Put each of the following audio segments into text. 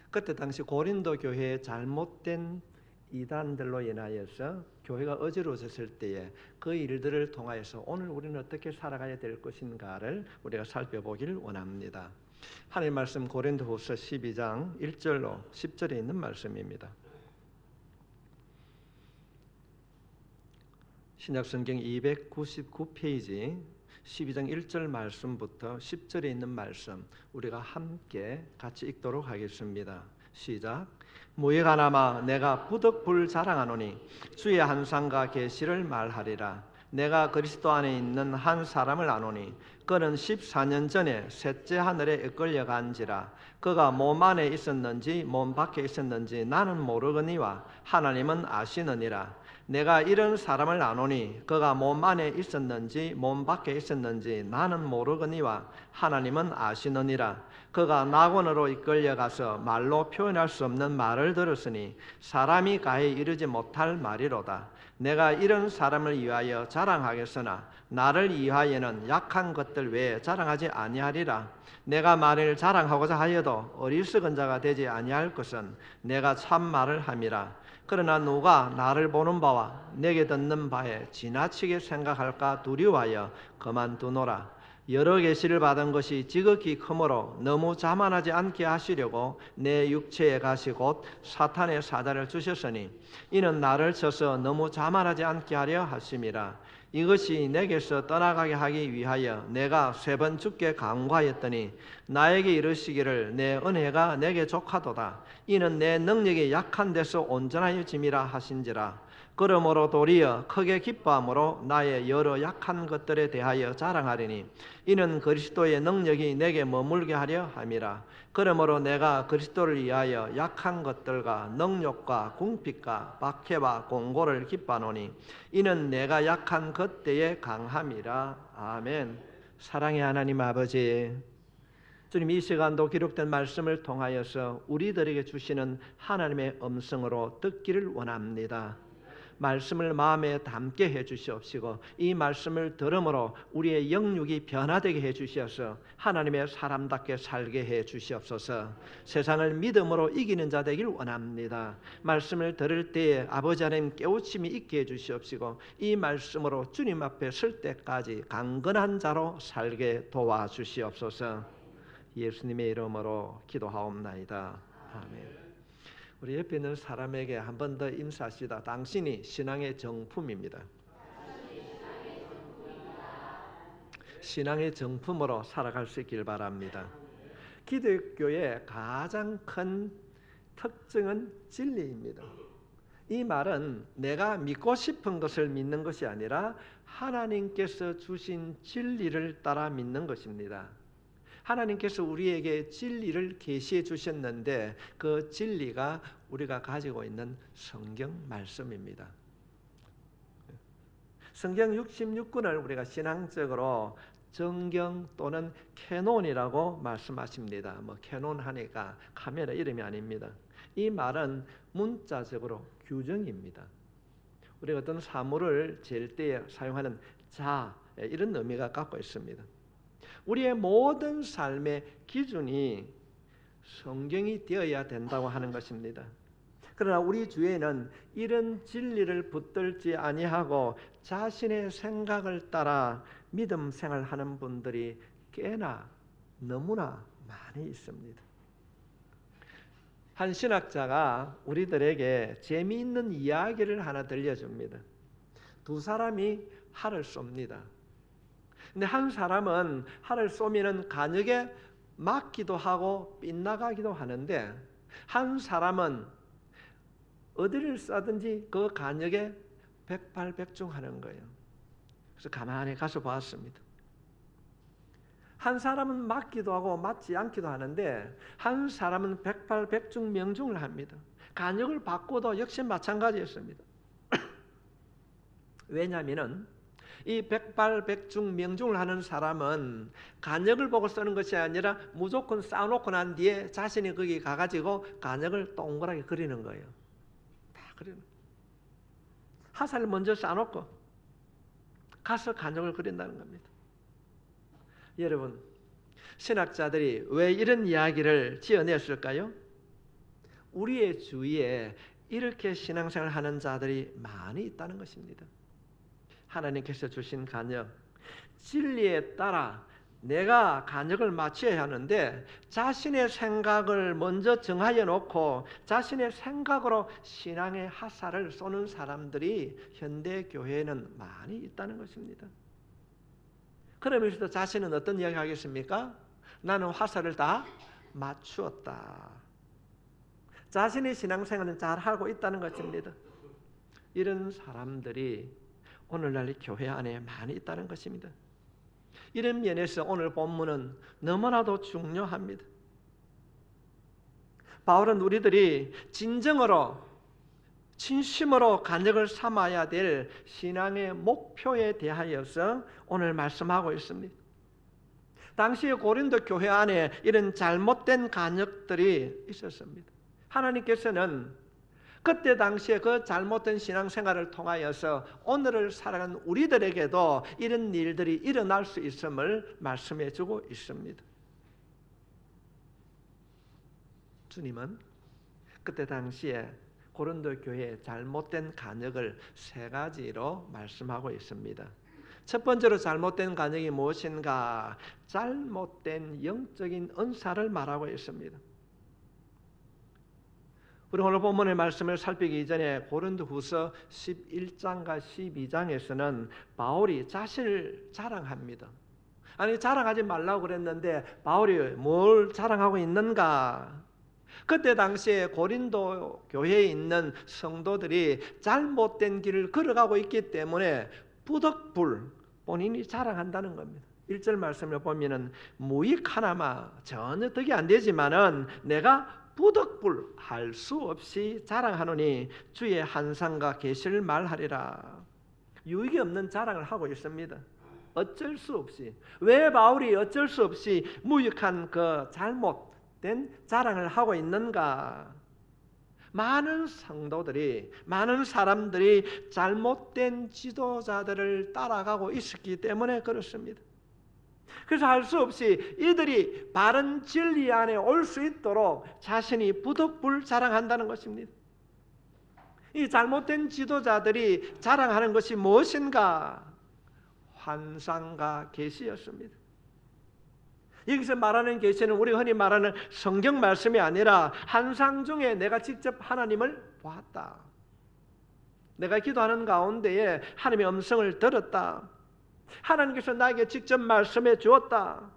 그때 당시 고린도 교회의 잘못된 이단들로 인하여서 교회가 어지러워졌을 때에 그 일들을 통하여서 오늘 우리는 어떻게 살아가야 될 것인가를 우리가 살펴보길 원합니다. 하나님 말씀 고린도후서 12장 1절로 10절에 있는 말씀입니다. 신약성경 299페이지 12장 1절 말씀부터 10절에 있는 말씀 우리가 함께 같이 읽도록 하겠습니다. 시작. 무예가나마 내가 부득불 자랑하노니 주의 한상과 계시를 말하리라. 내가 그리스도 안에 있는 한 사람을 아노니 그는 14년 전에 셋째 하늘에 이끌려 간지라. 그가 몸 안에 있었는지 몸 밖에 있었는지 나는 모르거니와 하나님은 아시느니라. 내가 이런 사람을 아노니 그가 몸 안에 있었는지 몸 밖에 있었는지 나는 모르거니와 하나님은 아시느니라. 그가 낙원으로 이끌려가서 말로 표현할 수 없는 말을 들었으니 사람이 가히 이르지 못할 말이로다. 내가 이런 사람을 위하여 자랑하겠으나 나를 위하여는 약한 것들 외에 자랑하지 아니하리라. 내가 만일 자랑하고자 하여도 어리석은 자가 되지 아니할 것은 내가 참 말을 함이라. 그러나 누가 나를 보는 바와 내게 듣는 바에 지나치게 생각할까 두려워하여 그만두노라. 여러 계시를 받은 것이 지극히 크므로 너무 자만하지 않게 하시려고 내 육체에 가시 곧 사탄의 사자를 주셨으니 이는 나를 쳐서 너무 자만하지 않게 하려 하심이라. 이것이 내게서 떠나가게 하기 위하여 내가 3번 주께 간구하였더니 나에게 이르시기를 내 은혜가 내게 족하도다. 이는 내 능력이 약한 데서 온전하여짐이라 하신지라. 그러므로 도리어 크게 기뻐함으로 나의 여러 약한 것들에 대하여 자랑하리니 이는 그리스도의 능력이 내게 머물게 하려 함이라. 그러므로 내가 그리스도를 위하여 약한 것들과 능력과 궁핍과 박해와 공고를 기뻐하노니 이는 내가 약한 그때의 강함이라. 아멘. 사랑의 하나님 아버지, 주님, 이 시간도 기록된 말씀을 통하여서 우리들에게 주시는 하나님의 음성으로 듣기를 원합니다. 말씀을 마음에 담게 해주시옵시고 이 말씀을 들음으로 우리의 영육이 변화되게 해주셔서 하나님의 사람답게 살게 해주시옵소서. 세상을 믿음으로 이기는 자 되길 원합니다. 말씀을 들을 때에 아버지 하나님 깨우침이 있게 해주시옵시고 이 말씀으로 주님 앞에 설 때까지 강건한 자로 살게 도와주시옵소서. 예수님의 이름으로 기도하옵나이다. 아멘. 우리 옆에 있는 사람에게 한 번 더 인사합시다. 당신이 신앙의 정품입니다. 신앙의 정품으로 살아갈 수 있길 바랍니다. 기독교의 가장 큰 특징은 진리입니다. 이 말은 내가 믿고 싶은 것을 믿는 것이 아니라 하나님께서 주신 진리를 따라 믿는 것입니다. 하나님께서 우리에게 진리를 계시해 주셨는데 그 진리가 우리가 가지고 있는 성경 말씀입니다. 성경 66권을 우리가 신앙적으로 정경 또는 캐논이라고 말씀하십니다. 캐논 하니까 카메라 이름이 아닙니다. 이 말은 문자적으로 규정입니다. 우리가 어떤 사물을 잴 때에 사용하는 자, 이런 의미가 갖고 있습니다. 우리의 모든 삶의 기준이 성경이 되어야 된다고 하는 것입니다. 그러나 우리 주위에는 이런 진리를 붙들지 아니하고 자신의 생각을 따라 믿음 생활하는 분들이 꽤나 너무나 많이 있습니다. 한 신학자가 우리들에게 재미있는 이야기를 하나 들려줍니다. 2사람이 활을 쏩니다. 근데 한 사람은 활을 쏘면은 간역에 맞기도 하고 빗나가기도 하는데 한 사람은 어디를 쏴든지 그 간역에 백발백중하는 거예요. 그래서 가만히 가서 봤습니다. 한 사람은 맞기도 하고 맞지 않기도 하는데 한 사람은 백발백중명중을 합니다. 간역을 바꿔도 역시 마찬가지였습니다. 왜냐하면은 이 백발백중명중을 하는 사람은 간역을 보고 쓰는 것이 아니라 무조건 쌓아놓고 난 뒤에 자신이 거기 가가지고 간역을 동그랗게 그리는 거예요. 다 그리는 거예요. 화살을 먼저 쌓아놓고 가서 간역을 그린다는 겁니다. 여러분, 신학자들이 왜 이런 이야기를 지어냈을까요? 우리의 주위에 이렇게 신앙생활을 하는 자들이 많이 있다는 것입니다. 하나님께서 주신 간역, 진리에 따라 내가 간역을 맞춰야 하는데 자신의 생각을 먼저 정하여 놓고 자신의 생각으로 신앙의 화살을 쏘는 사람들이 현대 교회에는 많이 있다는 것입니다. 그러면서도 자신은 어떤 이야기 하겠습니까? 나는 화살을 다 맞추었다. 자신의 신앙생활은 잘하고 있다는 것입니다. 이런 사람들이 오늘날 교회 안에 많이 있다는 것입니다. 이런 면에서 오늘 본문은 너무나도 중요합니다. 바울은 우리들이 진심으로 간역을 삼아야 될 신앙의 목표에 대하여서 오늘 말씀하고 있습니다. 당시의 고린도 교회 안에 이런 잘못된 간역들이 있었습니다. 하나님께서는 그때 당시에 그 잘못된 신앙생활을 통하여서 오늘을 살아가는 우리들에게도 이런 일들이 일어날 수 있음을 말씀해 주고 있습니다. 주님은 그때 당시에 고린도 교회의 잘못된 간역을 세 가지로 말씀하고 있습니다. 첫 번째로 잘못된 간역이 무엇인가? 잘못된 영적인 은사를 말하고 있습니다. 우리 오늘 본문의 말씀을 살피기 이전에 고린도후서 11장과 12장에서는 바울이 자신을 자랑합니다. 아니 자랑하지 말라고 그랬는데 바울이 뭘 자랑하고 있는가? 그때 당시에 고린도 교회에 있는 성도들이 잘못된 길을 걸어가고 있기 때문에 부득불 본인이 자랑한다는 겁니다. 1절 말씀을 보면은 무익 하나마 전혀 덕이 안 되지만은 내가 부득불 할 수 없이 자랑하노니 주의 한상과 계시를 말하리라. 유익이 없는 자랑을 하고 있습니다. 어쩔 수 없이. 왜 바울이 어쩔 수 없이 무익한 그 잘못된 자랑을 하고 있는가? 많은 성도들이, 많은 사람들이 잘못된 지도자들을 따라가고 있었기 때문에 그렇습니다. 그래서 할 수 없이 이들이 바른 진리 안에 올 수 있도록 자신이 부득불 자랑한다는 것입니다. 이 잘못된 지도자들이 자랑하는 것이 무엇인가? 환상과 계시였습니다. 여기서 말하는 계시는 우리가 흔히 말하는 성경 말씀이 아니라 환상 중에 내가 직접 하나님을 보았다. 내가 기도하는 가운데에 하나님의 음성을 들었다. 하나님께서 나에게 직접 말씀해 주었다.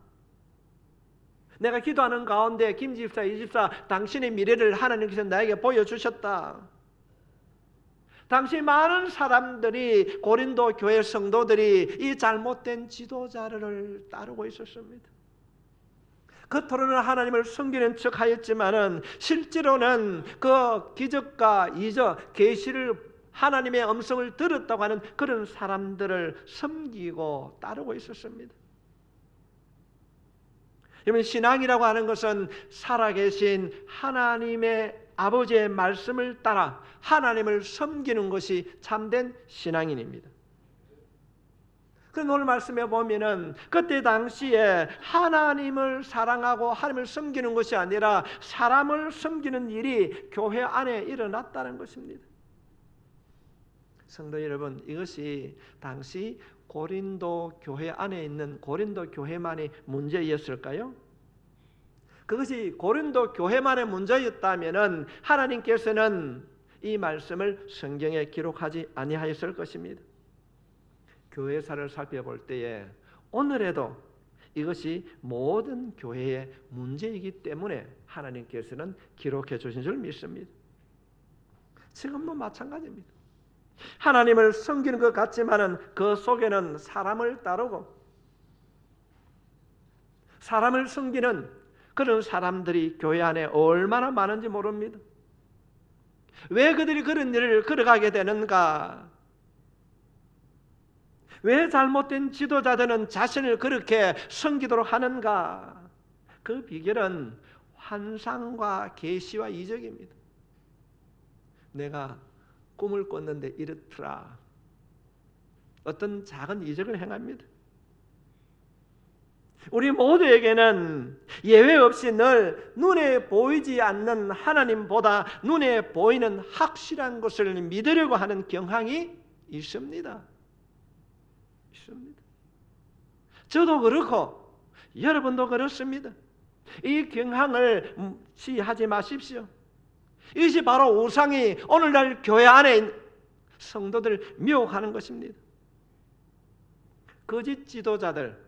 내가 기도하는 가운데 김집사, 이집사 당신의 미래를 하나님께서 나에게 보여주셨다. 당시 많은 사람들이 고린도 교회 성도들이 이 잘못된 지도자를 따르고 있었습니다. 겉으로는 하나님을 섬기는 척 하였지만은 실제로는 그 기적과 이적, 계시를 하나님의 음성을 들었다고 하는 그런 사람들을 섬기고 따르고 있었습니다. 여러분, 신앙이라고 하는 것은 살아계신 하나님의 아버지의 말씀을 따라 하나님을 섬기는 것이 참된 신앙인입니다. 그런데 오늘 말씀에 보면은 그때 당시에 하나님을 사랑하고 하나님을 섬기는 것이 아니라 사람을 섬기는 일이 교회 안에 일어났다는 것입니다. 성도 여러분, 이것이 당시 고린도 교회 안에 있는 고린도 교회만의 문제였을까요? 그것이 고린도 교회만의 문제였다면은 하나님께서는 이 말씀을 성경에 기록하지 아니하였을 것입니다. 교회사를 살펴볼 때에 오늘에도 이것이 모든 교회의 문제이기 때문에 하나님께서는 기록해 주신 줄 믿습니다. 지금도 마찬가지입니다. 하나님을 섬기는 것 같지만은 그 속에는 사람을 따르고 사람을 섬기는 그런 사람들이 교회 안에 얼마나 많은지 모릅니다. 왜 그들이 그런 일을 걸어가게 되는가? 왜 잘못된 지도자들은 자신을 그렇게 섬기도록 하는가? 그 비결은 환상과 계시와 이적입니다. 내가 꿈을 꿨는데 이렇더라. 어떤 작은 이적을 행합니다. 우리 모두에게는 예외 없이 늘 눈에 보이지 않는 하나님보다 눈에 보이는 확실한 것을 믿으려고 하는 경향이 있습니다. 저도 그렇고 여러분도 그렇습니다. 이 경향을 무시하지 마십시오. 이것이 바로 우상이 오늘날 교회 안에 있는 성도들을 미혹하는 것입니다. 거짓 지도자들,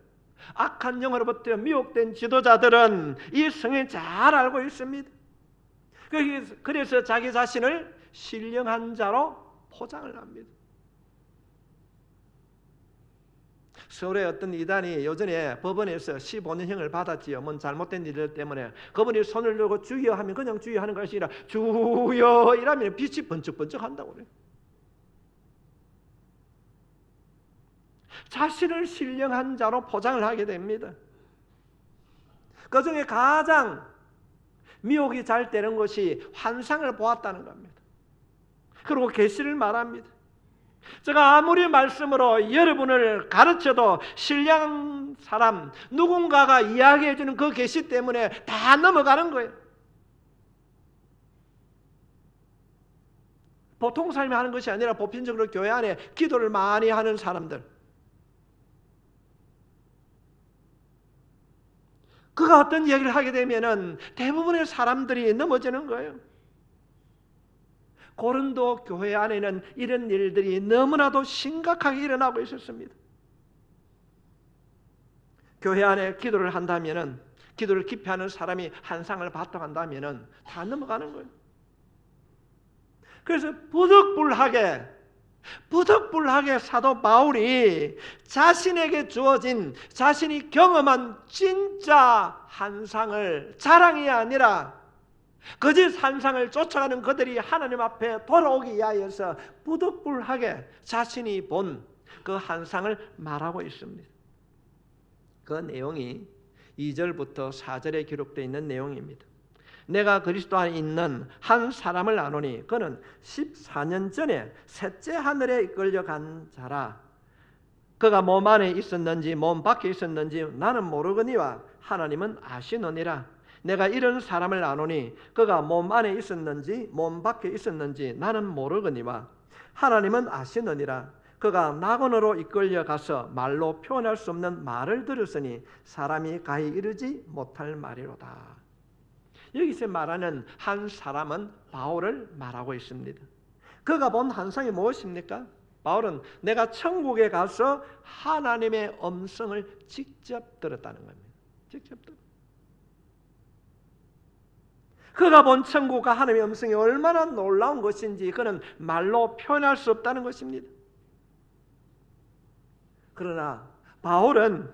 악한 영으로부터 미혹된 지도자들은 이 성에 잘 알고 있습니다. 그래서 자기 자신을 신령한 자로 포장을 합니다. 서울의 어떤 이단이 요전에 법원에서 15년형을 받았지요. 뭔 잘못된 일 때문에. 그분이 손을 들고 주여 하면 그냥 주여 하는 것이 아니라 주여 이러면 빛이 번쩍번쩍 한다고 그래요. 자신을 신령한 자로 포장을 하게 됩니다. 그 중에 가장 미혹이 잘 되는 것이 환상을 보았다는 겁니다. 그리고 계시를 말합니다. 제가 아무리 말씀으로 여러분을 가르쳐도 신령한 사람 누군가가 이야기해 주는 그 계시 때문에 다 넘어가는 거예요. 보통 사람이 하는 것이 아니라 보편적으로 교회 안에 기도를 많이 하는 사람들, 그가 어떤 이야기를 하게 되면은 대부분의 사람들이 넘어지는 거예요. 고린도 교회 안에는 이런 일들이 너무나도 심각하게 일어나고 있었습니다. 교회 안에 기도를 한다면은, 기도를 깊이 하는 사람이 환상을 봤다고 한다면은 다 넘어가는 거예요. 그래서 부득불하게 사도 바울이 자신에게 주어진, 자신이 경험한 진짜 환상을 자랑이 아니라 거짓 환상을 쫓아가는 그들이 하나님 앞에 돌아오기 위하여서 부득불하게 자신이 본 그 환상을 말하고 있습니다. 그 내용이 2절부터 4절에 기록되어 있는 내용입니다. 내가 그리스도 안에 있는 한 사람을 아노니 그는 14년 전에 셋째 하늘에 이끌려 간 자라. 그가 몸 안에 있었는지 몸 밖에 있었는지 나는 모르거니와 하나님은 아시느니라. 내가 이런 사람을 아노니 그가 몸 안에 있었는지 몸 밖에 있었는지 나는 모르거니와 하나님은 아시느니라. 그가 낙원으로 이끌려 가서 말로 표현할 수 없는 말을 들었으니 사람이 가히 이르지 못할 말이로다. 여기서 말하는 한 사람은 바울을 말하고 있습니다. 그가 본 환상이 무엇입니까? 바울은 내가 천국에 가서 하나님의 음성을 직접 들었다는 겁니다. 직접 들었다. 그가 본 천국과 하나님의 음성이 얼마나 놀라운 것인지 그는 말로 표현할 수 없다는 것입니다. 그러나 바울은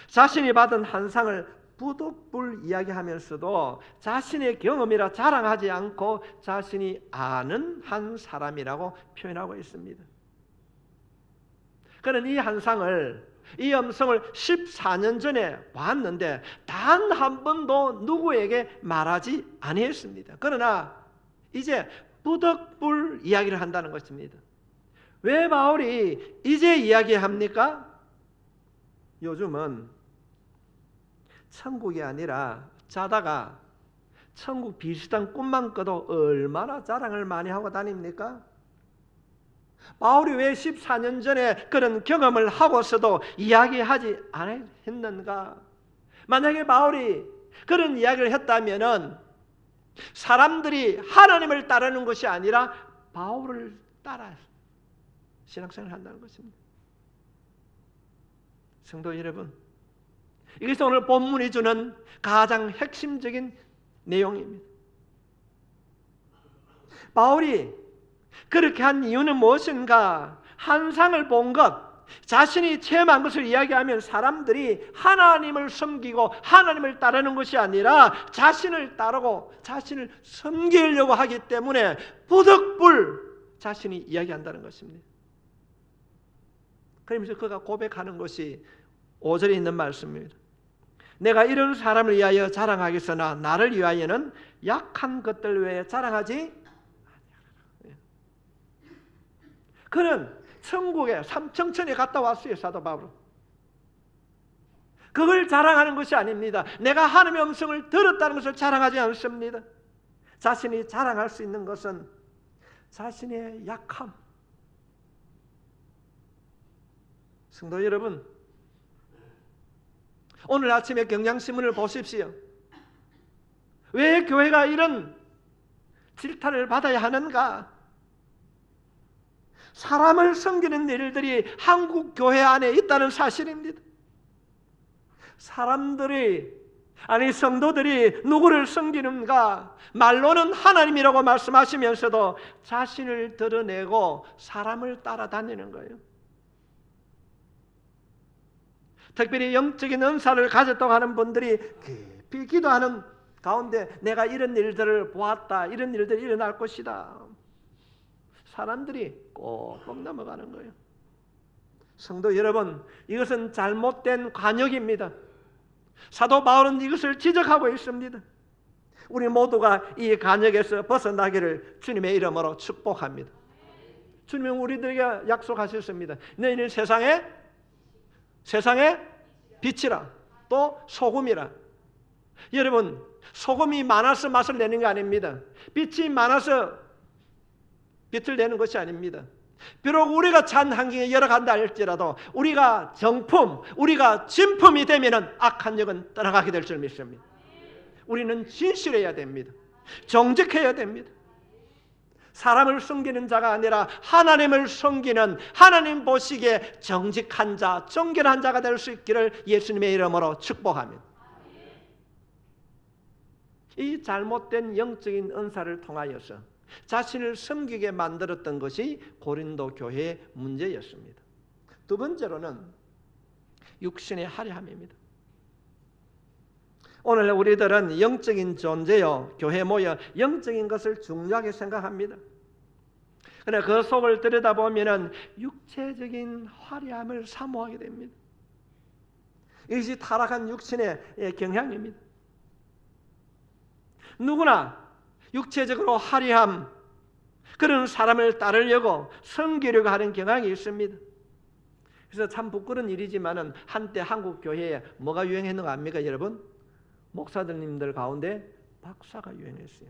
자신이 받은 환상을 부득불 이야기하면서도 자신의 경험이라 자랑하지 않고 자신이 아는 한 사람이라고 표현하고 있습니다. 그는 이 환상을, 이 음성을 14년 전에 봤는데 단 한 번도 누구에게 말하지 아니했습니다. 그러나 이제 부득불 이야기를 한다는 것입니다. 왜 바울이 이제 이야기합니까? 요즘은 천국이 아니라 자다가 천국 비슷한 꿈만 꿔도 얼마나 자랑을 많이 하고 다닙니까? 바울이 왜 14년 전에 그런 경험을 하고서도 이야기하지 않았는가? 만약에 바울이 그런 이야기를 했다면은 사람들이 하나님을 따르는 것이 아니라 바울을 따라 신앙생활을 한다는 것입니다. 성도 여러분, 이것이 오늘 본문이 주는 가장 핵심적인 내용입니다. 바울이 그렇게 한 이유는 무엇인가? 환상을 본 것, 자신이 체험한 것을 이야기하면 사람들이 하나님을 섬기고 하나님을 따르는 것이 아니라 자신을 따르고 자신을 섬기려고 하기 때문에 부득불 자신이 이야기한다는 것입니다. 그러면서 그가 고백하는 것이 5절에 있는 말씀입니다. 내가 이런 사람을 위하여 자랑하겠으나 나를 위하여는 약한 것들 외에 자랑하지 아니하리라. 그는 천국에 삼청천에 갔다 왔어요. 사도 바울은. 그걸 자랑하는 것이 아닙니다. 내가 하나님의 음성을 들었다는 것을 자랑하지 않습니다. 자신이 자랑할 수 있는 것은 자신의 약함. 성도 여러분, 오늘 아침에 경향신문을 보십시오. 왜 교회가 이런 질타를 받아야 하는가? 사람을 섬기는 일들이 한국 교회 안에 있다는 사실입니다. 성도들이 누구를 섬기는가? 말로는 하나님이라고 말씀하시면서도 자신을 드러내고 사람을 따라다니는 거예요. 특별히 영적인 은사를 가졌다고 하는 분들이 깊이 기도하는 가운데 내가 이런 일들을 보았다, 이런 일들이 일어날 것이다, 사람들이 꼭꼭 넘어가는 거예요. 성도 여러분, 이것은 잘못된 관역입니다. 사도 바울은 이것을 지적하고 있습니다. 우리 모두가 이 관역에서 벗어나기를 주님의 이름으로 축복합니다. 주님은 우리들에게 약속하셨습니다. 너희는 세상의 빛이라, 또 소금이라. 여러분, 소금이 많아서 맛을 내는 게 아닙니다. 빛이 많아서 빛을 내는 것이 아닙니다. 비록 우리가 찬 환경에 열어간다 할지라도 우리가 정품, 우리가 진품이 되면 악한 영은 떠나가게 될 줄 믿습니다. 우리는 진실해야 됩니다. 정직해야 됩니다. 사람을 섬기는 자가 아니라 하나님을 섬기는, 하나님 보시기에 정직한 자, 정결한 자가 될 수 있기를 예수님의 이름으로 축복합니다. 이 잘못된 영적인 은사를 통하여서 자신을 섬기게 만들었던 것이 고린도 교회의 문제였습니다. 두 번째로는 육신의 화려함입니다. 오늘 우리들은 영적인 존재요, 교회 모여 영적인 것을 중요하게 생각합니다. 그러나 그 속을 들여다보면 육체적인 화려함을 사모하게 됩니다. 이것이 타락한 육신의 경향입니다. 누구나 육체적으로 화려함, 그런 사람을 따르려고 섬기려고 하는 경향이 있습니다. 그래서 참 부끄러운 일이지만은 한때 한국 교회에 뭐가 유행했는 거 압니까, 여러분? 목사님들 가운데 박사가 유행했어요.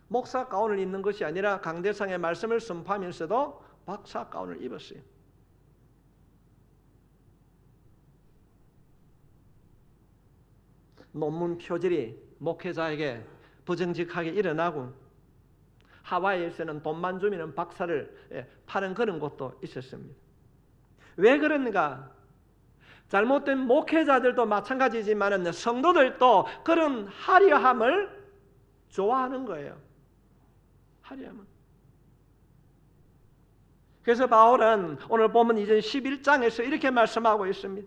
목사 가운을 입는 것이 아니라 강대상의 말씀을 선포하면서도 박사 가운을 입었어요. 논문 표절이 목회자에게 부정직하게 일어나고, 하와이에서는 돈만 주면 박사를 파는 그런 곳도 있었습니다. 왜 그런가? 잘못된 목회자들도 마찬가지지만 성도들도 그런 화려함을 좋아하는 거예요. 화려함은. 그래서 바울은 오늘 보면 이제 11장에서 이렇게 말씀하고 있습니다.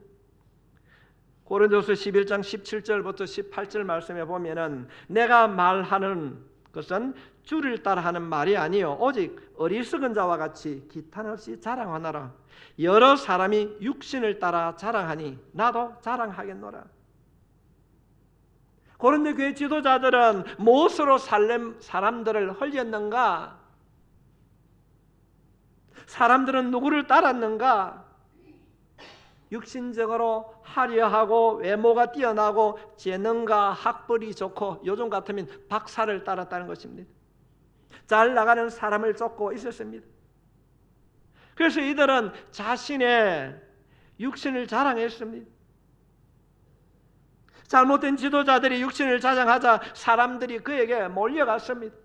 고린도서 11장 17절부터 18절 말씀에 보면은 내가 말하는 것은 주를 따라하는 말이 아니요 오직 어리석은 자와 같이 기탄 없이 자랑하노라. 여러 사람이 육신을 따라 자랑하니 나도 자랑하겠노라. 고린도 교회 지도자들은 무엇으로 사람들을 헐렸는가? 사람들은 누구를 따랐는가? 육신적으로 화려하고 외모가 뛰어나고 재능과 학벌이 좋고 요즘 같으면 박사를 따랐다는 것입니다. 잘 나가는 사람을 쫓고 있었습니다. 그래서 이들은 자신의 육신을 자랑했습니다. 잘못된 지도자들이 육신을 자랑하자 사람들이 그에게 몰려갔습니다.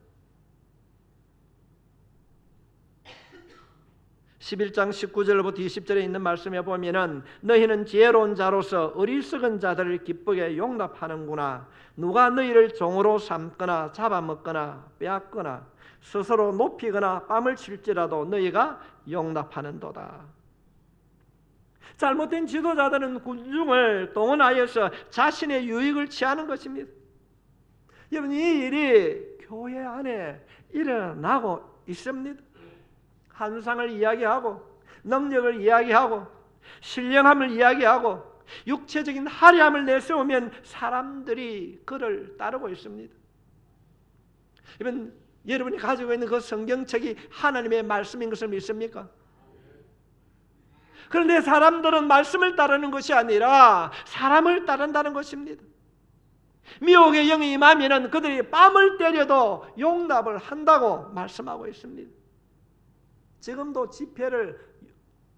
11장 19절부터 20절에 있는 말씀에 보면은 너희는 지혜로운 자로서 어리석은 자들을 기쁘게 용납하는구나. 누가 너희를 종으로 삼거나 잡아먹거나 빼앗거나 스스로 높이거나 뺨을 칠지라도 너희가 용납하는도다. 잘못된 지도자들은 군중을 동원하여서 자신의 유익을 취하는 것입니다. 여러분, 이 일이 교회 안에 일어나고 있습니다. 한상을 이야기하고 능력을 이야기하고 신령함을 이야기하고 육체적인 화려함을 내세우면 사람들이 그를 따르고 있습니다. 여러분이 가지고 있는 그 성경책이 하나님의 말씀인 것을 믿습니까? 그런데 사람들은 말씀을 따르는 것이 아니라 사람을 따른다는 것입니다. 미혹의 영이 임하면 그들이 뺨을 때려도 용납을 한다고 말씀하고 있습니다. 지금도 집회를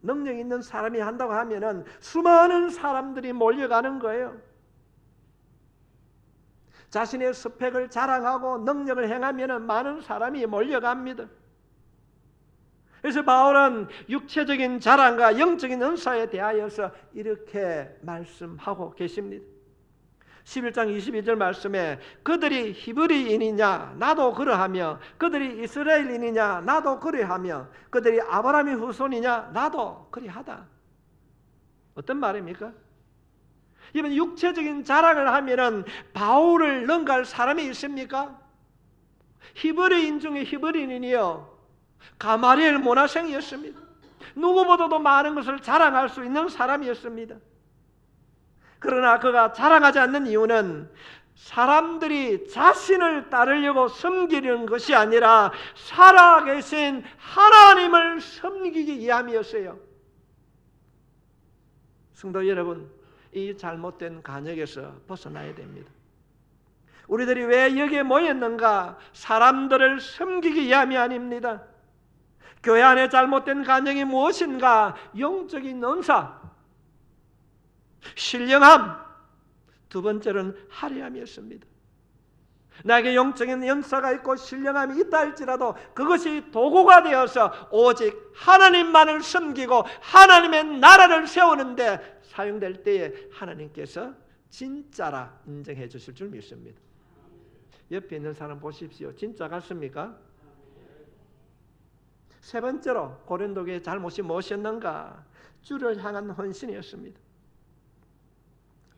능력 있는 사람이 한다고 하면 수많은 사람들이 몰려가는 거예요. 자신의 스펙을 자랑하고 능력을 행하면 많은 사람이 몰려갑니다. 그래서 바울은 육체적인 자랑과 영적인 은사에 대하여서 이렇게 말씀하고 계십니다. 11장 22절 말씀에 그들이 히브리인이냐 나도 그러하며 그들이 이스라엘인이냐 나도 그러하며 그들이 아브라함의 후손이냐 나도 그리하다. 어떤 말입니까? 이번 육체적인 자랑을 하면은 바울을 능가할 사람이 있습니까? 히브리인 중에 히브리인이요 가마리엘 문화생이었습니다. 누구보다도 많은 것을 자랑할 수 있는 사람이었습니다. 그러나 그가 자랑하지 않는 이유는 사람들이 자신을 따르려고 섬기는 것이 아니라 살아계신 하나님을 섬기기 위함이었어요. 성도 여러분, 이 잘못된 간역에서 벗어나야 됩니다. 우리들이 왜 여기에 모였는가? 사람들을 섬기기 위함이 아닙니다. 교회 안에 잘못된 간역이 무엇인가? 영적인 은사, 신령함, 두 번째는 화려함이었습니다. 나에게 영적인 연사가 있고 신령함이 있다 할지라도 그것이 도구가 되어서 오직 하나님만을 섬기고 하나님의 나라를 세우는데 사용될 때에 하나님께서 진짜라 인정해 주실 줄 믿습니다. 옆에 있는 사람 보십시오. 진짜 같습니까? 세 번째로 고린도교의 잘못이 무엇이었는가? 주를 향한 헌신이었습니다.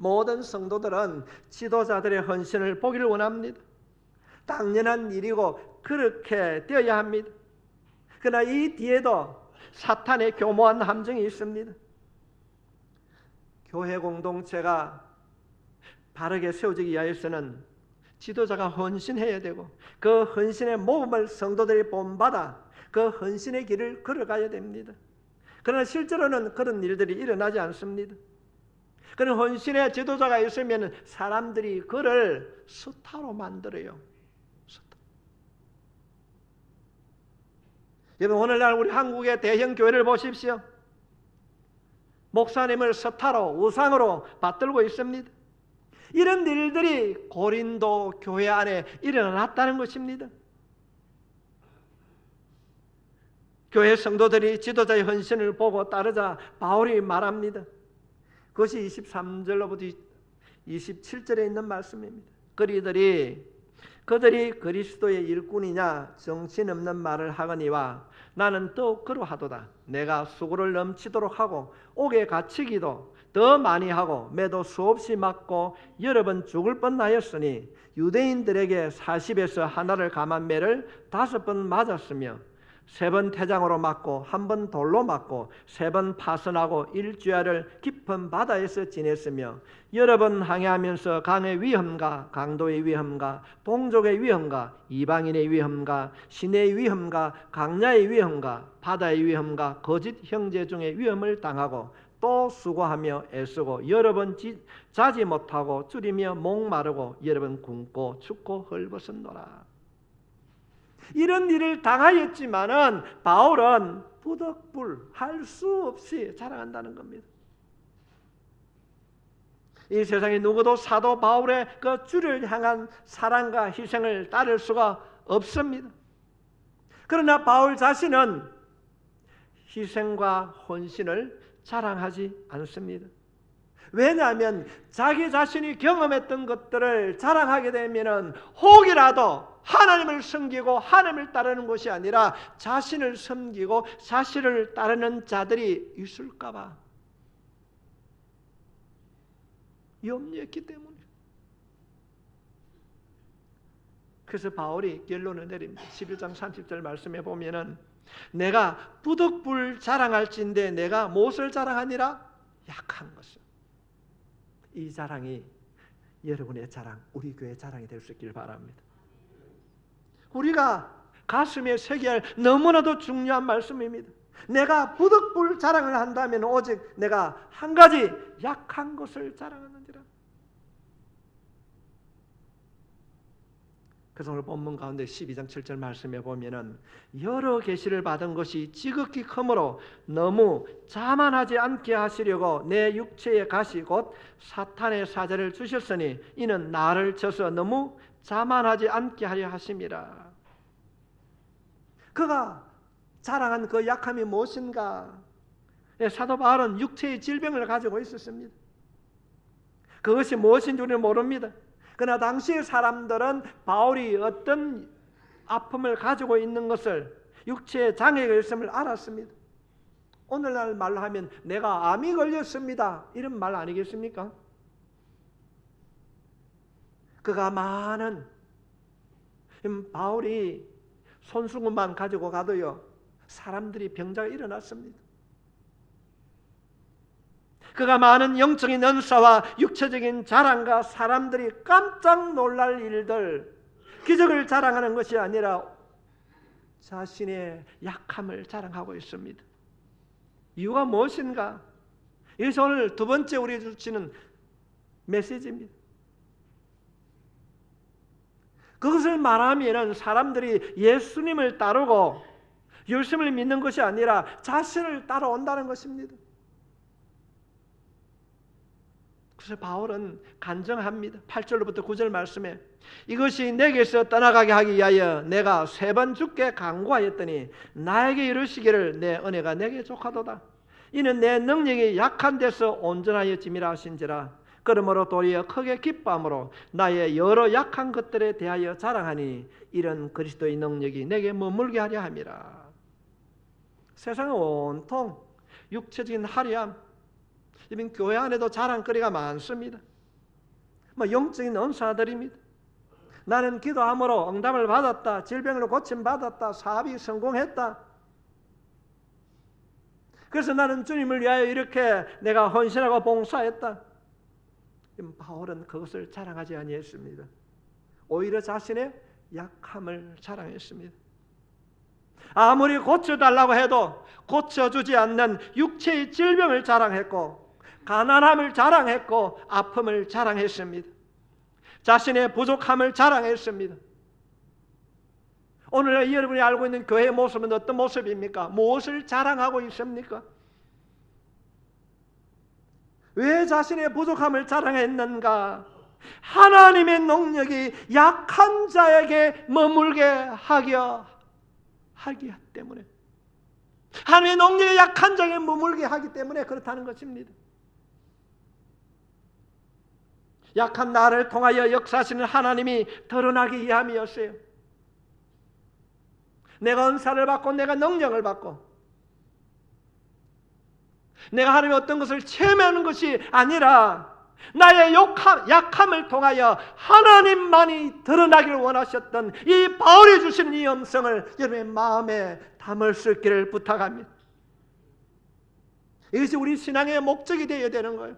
모든 성도들은 지도자들의 헌신을 보기를 원합니다. 당연한 일이고 그렇게 되어야 합니다. 그러나 이 뒤에도 사탄의 교모한 함정이 있습니다. 교회 공동체가 바르게 세워지기 위해서는 지도자가 헌신해야 되고 그 헌신의 모범을 성도들이 본받아 그 헌신의 길을 걸어가야 됩니다. 그러나 실제로는 그런 일들이 일어나지 않습니다. 그런 헌신의 지도자가 있으면 사람들이 그를 스타로 만들어요. 스타. 여러분 오늘날 우리 한국의 대형 교회를 보십시오. 목사님을 스타로 우상으로 받들고 있습니다. 이런 일들이 고린도 교회 안에 일어났다는 것입니다. 교회 성도들이 지도자의 헌신을 보고 따르자 바울이 말합니다. 그것이 23절로부터 27절에 있는 말씀입니다. 그들이 그리스도의 일꾼이냐 정신없는 말을 하거니와 나는 또 그러하도다. 내가 수고를 넘치도록 하고 옥에 갇히기도 더 많이 하고 매도 수없이 맞고 여러 번 죽을 뻔하였으니 유대인들에게 40에서 하나를 감한 매를 5번 맞았으며 3번 태장으로 맞고 1번 돌로 맞고 3번 파선하고 일주야를 깊은 바다에서 지냈으며 여러 번 항해하면서 강의 위험과 강도의 위험과 동족의 위험과 이방인의 위험과 시내의 위험과 강야의 위험과 바다의 위험과 거짓 형제 중의 위험을 당하고 또 수고하며 애쓰고 여러 번 자지 못하고 줄이며 목마르고 여러 번 굶고 춥고 헐벗었노라. 이런 일을 당하였지만은 바울은 부득불할 수 없이 자랑한다는 겁니다. 이 세상에 누구도 사도 바울의 그 주를 향한 사랑과 희생을 따를 수가 없습니다. 그러나 바울 자신은 희생과 헌신을 자랑하지 않습니다. 왜냐하면 자기 자신이 경험했던 것들을 자랑하게 되면 혹이라도 하나님을 섬기고 하나님을 따르는 것이 아니라 자신을 섬기고 자신을 따르는 자들이 있을까 봐 염려했기 때문에. 그래서 바울이 결론을 내립니다. 11장 30절 말씀에 보면은 내가 부득불 자랑할진대 내가 무엇을 자랑하니라? 약한 것을. 이 자랑이 여러분의 자랑, 우리 교회의 자랑이 될 수 있기를 바랍니다. 우리가 가슴에 새겨야 할 너무나도 중요한 말씀입니다. 내가 부득불 자랑을 한다면 오직 내가 한 가지 약한 것을 자랑하는지라. 그래서 오늘 본문 가운데 12장 7절 말씀에 보면은 여러 계시를 받은 것이 지극히 크므로 너무 자만하지 않게 하시려고 내 육체의 가시 곧 사탄의 사자를 주셨으니 이는 나를 쳐서 너무 자만하지 않게 하려 하심이라. 그가 자랑한 그 약함이 무엇인가? 사도 바울은 육체의 질병을 가지고 있었습니다. 그것이 무엇인지 우리는 모릅니다. 그러나 당시의 사람들은 바울이 어떤 아픔을 가지고 있는 것을, 육체에 장애가 있음을 알았습니다. 오늘날 말로 하면 내가 암이 걸렸습니다, 이런 말 아니겠습니까? 그가 많은, 바울이 손수건만 가지고 가도요 사람들이 병자가 일어났습니다. 그가 많은 영적인 은사와 육체적인 자랑과 사람들이 깜짝 놀랄 일들, 기적을 자랑하는 것이 아니라 자신의 약함을 자랑하고 있습니다. 이유가 무엇인가? 이것이 오늘 두 번째 우리에게 주시는 메시지입니다. 그것을 말하면 사람들이 예수님을 따르고 예수님을 믿는 것이 아니라 자신을 따라온다는 것입니다. 그래서 바울은 간증합니다. 8절로부터 9절 말씀에 이것이 내게서 떠나가게 하기 위하여 내가 3번 주께 간구하였더니 나에게 이르시기를 내 은혜가 내게 족하도다. 이는 내 능력이 약한 데서 온전하여짐이라 하신지라. 그러므로 도리어 크게 기뻐함으로 나의 여러 약한 것들에 대하여 자랑하니 이런 그리스도의 능력이 내게 머물게 하려 함이라. 세상은 온통 육체적인 화려함, 이번 교회 안에도 자랑거리가 많습니다. 영적인 은사들입니다. 나는 기도함으로 응답을 받았다, 질병으로 고침받았다, 사업이 성공했다. 그래서 나는 주님을 위하여 이렇게 내가 헌신하고 봉사했다. 바울은 그것을 자랑하지 아니했습니다. 오히려 자신의 약함을 자랑했습니다. 아무리 고쳐달라고 해도 고쳐주지 않는 육체의 질병을 자랑했고 가난함을 자랑했고 아픔을 자랑했습니다. 자신의 부족함을 자랑했습니다. 오늘 여러분이 알고 있는 교회의 모습은 어떤 모습입니까? 무엇을 자랑하고 있습니까? 왜 자신의 부족함을 자랑했는가? 하나님의 능력이 약한 자에게 머물게 하기 때문에, 하나님의 능력이 약한 자에게 머물게 하기 때문에 그렇다는 것입니다. 약한 나를 통하여 역사하시는 하나님이 드러나기 위함이었어요. 내가 은사를 받고 내가 능력을 받고 내가 하나님의 어떤 것을 체험하는 것이 아니라 나의 약함을 통하여 하나님만이 드러나기를 원하셨던 이 바울이 주시는 이 음성을 여러분의 마음에 담을 수 있기를 부탁합니다. 이것이 우리 신앙의 목적이 되어야 되는 거예요.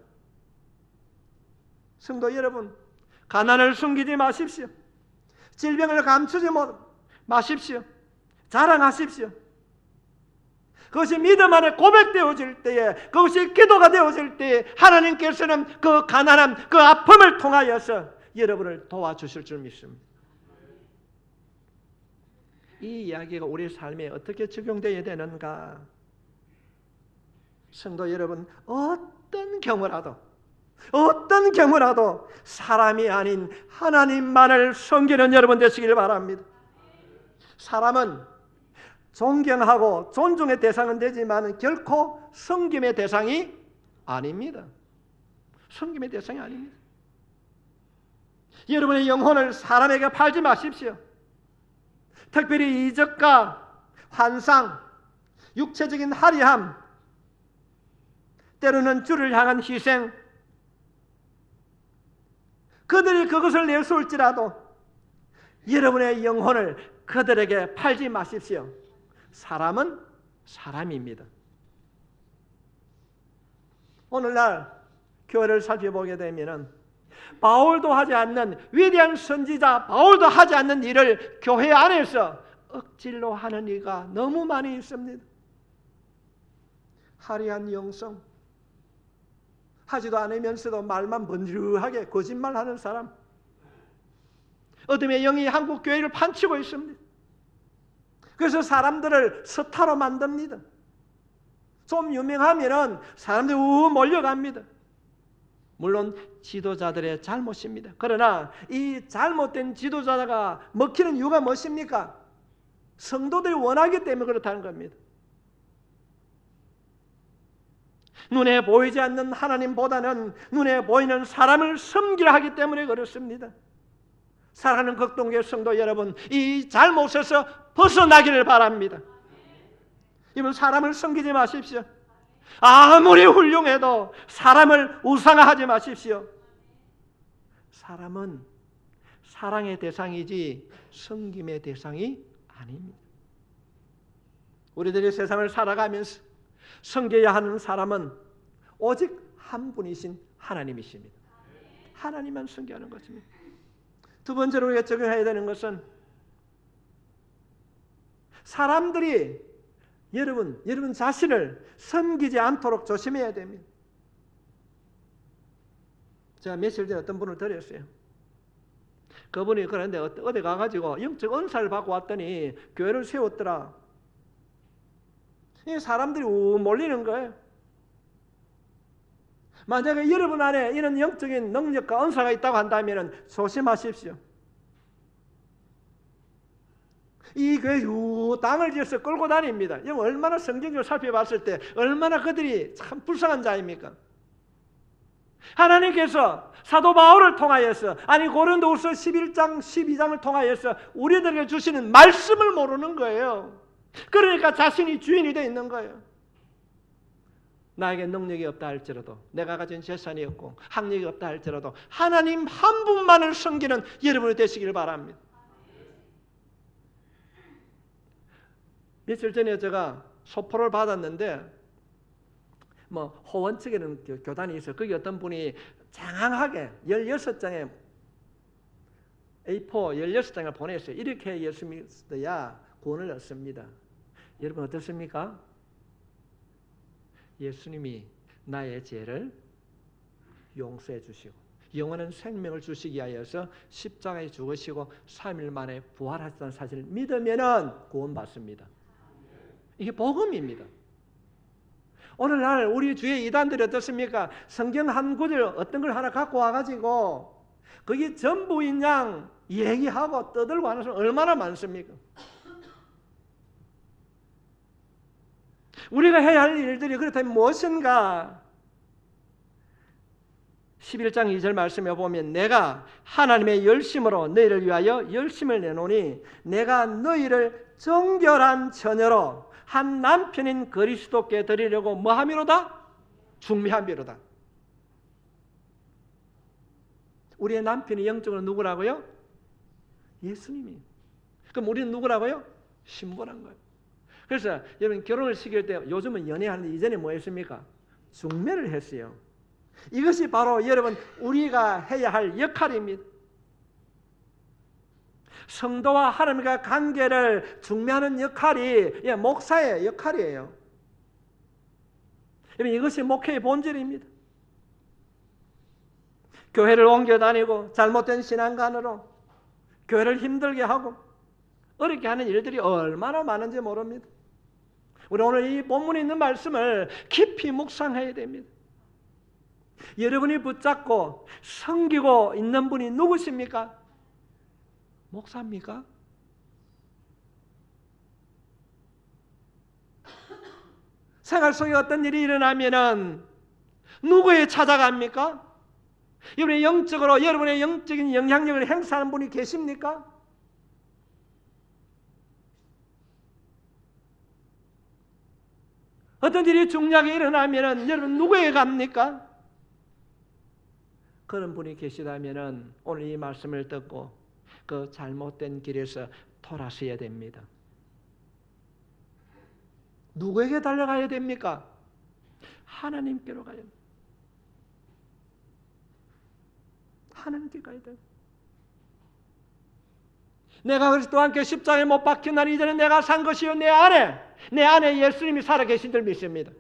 성도 여러분, 가난을 숨기지 마십시오. 질병을 감추지 마십시오. 자랑하십시오. 그것이 믿음 안에 고백되어질 때에, 그것이 기도가 되어질 때에 하나님께서는 그 가난함, 그 아픔을 통하여서 여러분을 도와주실 줄 믿습니다. 이 이야기가 우리 삶에 어떻게 적용되어야 되는가? 성도 여러분, 어떤 경우라도 사람이 아닌 하나님만을 섬기는 여러분 되시길 바랍니다. 사람은 존경하고 존중의 대상은 되지만 결코 섬김의 대상이 아닙니다. 섬김의 대상이 아닙니다. 여러분의 영혼을 사람에게 팔지 마십시오. 특별히 이적과 환상, 육체적인 화려함, 때로는 주를 향한 희생, 그들이 그것을 내세울지라도 여러분의 영혼을 그들에게 팔지 마십시오. 사람은 사람입니다. 오늘날 교회를 살펴보게 되면 바울도 하지 않는, 위대한 선지자 바울도 하지 않는 일을 교회 안에서 억지로 하는 이가 너무 많이 있습니다. 화려한 영성, 하지도 않으면서도 말만 번지르하게 거짓말하는 사람, 어둠의 영이 한국 교회를 판치고 있습니다. 그래서 사람들을 스타로 만듭니다. 좀 유명하면은 사람들이 몰려갑니다. 물론 지도자들의 잘못입니다. 그러나 이 잘못된 지도자가 먹히는 이유가 무엇입니까? 성도들이 원하기 때문에 그렇다는 겁니다. 눈에 보이지 않는 하나님보다는 눈에 보이는 사람을 섬기려 하기 때문에 그렇습니다. 사랑하는 극동교회 성도 여러분, 이 잘못에서 벗어나기를 바랍니다. 이분 사람을 섬기지 마십시오. 아무리 훌륭해도 사람을 우상화하지 마십시오. 사람은 사랑의 대상이지 섬김의 대상이 아닙니다. 우리들이 세상을 살아가면서 섬겨야 하는 사람은 오직 한 분이신 하나님이십니다. 하나님만 섬겨하는 것입니다. 두 번째로 우리가 적용해야 되는 것은 사람들이 여러분 자신을 섬기지 않도록 조심해야 됩니다. 제가 며칠 전에 어떤 분을 드렸어요. 그분이 그런데 어디 가가지고 영적 은사를 받고 왔더니 교회를 세웠더라. 이 사람들이 몰리는 거예요. 만약에 여러분 안에 이런 영적인 능력과 은사가 있다고 한다면 조심하십시오. 이 교회 땅을 지어서 끌고 다닙니다. 얼마나 성경적으로 살펴봤을 때 얼마나 그들이 참 불쌍한 자입니까? 하나님께서 사도 바울을 통하여서 고린도후서 11장 12장을 통하여서 우리들에게 주시는 말씀을 모르는 거예요. 그러니까 자신이 주인이 되어 있는 거예요. 나에게 능력이 없다 할지라도, 내가 가진 재산이 없고 학력이 없다 할지라도 하나님 한 분만을 섬기는 여러분이 되시길 바랍니다. 며칠 전에 제가 소포를 받았는데 호원 측에는 교단이 있어요. 거기 어떤 분이 장황하게 16장의 A4 16장을 보냈어요. 이렇게 예수 믿어야 구원을 얻습니다. 여러분 어떻습니까? 예수님이 나의 죄를 용서해 주시고 영원한 생명을 주시기 위하여서 십자가에 죽으시고 3일 만에 부활하셨다는 사실을 믿으면 구원받습니다. 이게 복음입니다. 오늘날 우리 주의 이단들이 어떻습니까? 성경 한 구절 어떤 걸 하나 갖고 와가지고 그게 전부인 양 얘기하고 떠들고 하는 사람 얼마나 많습니까? 우리가 해야 할 일들이 그렇다면 무엇인가? 11장 2절 말씀에 보면 내가 하나님의 열심으로 너희를 위하여 열심을 내노니 내가 너희를 정결한 처녀로 한 남편인 그리스도께 드리려고 뭐함이로다? 중매함이로다. 우리의 남편이 영적으로 누구라고요? 예수님이. 그럼 우리는 누구라고요? 신부란 거예요. 그래서 여러분 결혼을 시킬 때 요즘은 연애하는데 이전에 뭐 했습니까? 중매를 했어요. 이것이 바로 여러분 우리가 해야 할 역할입니다. 성도와 하나님과 관계를 중매하는 역할이 목사의 역할이에요. 이것이 목회의 본질입니다. 교회를 옮겨 다니고 잘못된 신앙관으로 교회를 힘들게 하고 어렵게 하는 일들이 얼마나 많은지 모릅니다. 우리 오늘 이 본문에 있는 말씀을 깊이 묵상해야 됩니다. 여러분이 붙잡고 섬기고 있는 분이 누구십니까? 목사입니까? 생활 속에 어떤 일이 일어나면은 누구에 찾아갑니까? 여러분의 영적으로 여러분의 영적인 영향력을 행사하는 분이 계십니까? 어떤 일이 중요하게 일어나면은 여러분 누구에게 갑니까? 그런 분이 계시다면은 오늘 이 말씀을 듣고 그 잘못된 길에서 돌아서야 됩니다. 누구에게 달려가야 됩니까? 하나님께로 가야 됩니다. 하나님께 가야 됩니다. 내가 그리스도와 함께 십자가에 못 박힌 날 이전에 내가 산 것이요 내 안에 예수님이 살아계신 줄 믿습니다.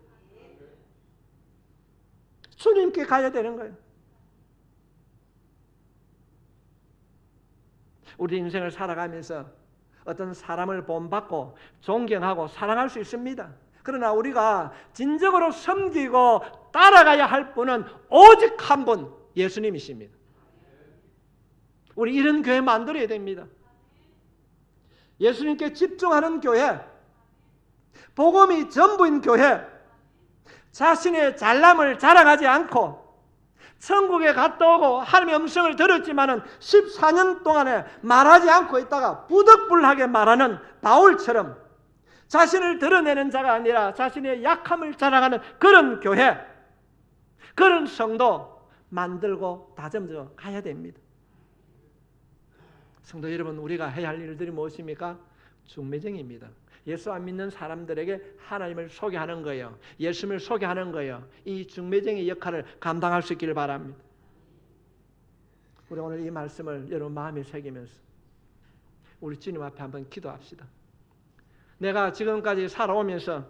주님께 가야 되는 거예요. 우리 인생을 살아가면서 어떤 사람을 본받고 존경하고 사랑할 수 있습니다. 그러나 우리가 진정으로 섬기고 따라가야 할 분은 오직 한 분, 예수님이십니다. 우리 이런 교회 만들어야 됩니다. 예수님께 집중하는 교회, 복음이 전부인 교회, 자신의 잘남을 자랑하지 않고 천국에 갔다 오고 하나님의 음성을 들었지만은 14년 동안에 말하지 않고 있다가 부득불하게 말하는 바울처럼 자신을 드러내는 자가 아니라 자신의 약함을 자랑하는 그런 교회, 그런 성도 만들고 다듬어 가야 됩니다. 성도 여러분, 우리가 해야 할 일들이 무엇입니까? 중매쟁입니다. 예수 안 믿는 사람들에게 하나님을 소개하는 거예요. 예수님을 소개하는 거예요. 이 중매쟁이 역할을 감당할 수 있기를 바랍니다. 우리 오늘 이 말씀을 여러분 마음에 새기면서 우리 주님 앞에 한번 기도합시다. 내가 지금까지 살아오면서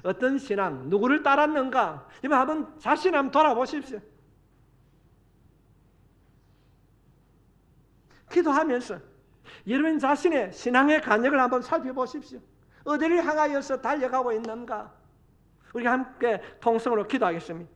어떤 신앙, 누구를 따랐는가? 이번 한번 자신 한번 돌아보십시오. 기도하면서 여러분 자신의 신앙의 간역을 한번 살펴보십시오. 어디를 향하여서 달려가고 있는가? 우리 함께 통성으로 기도하겠습니다.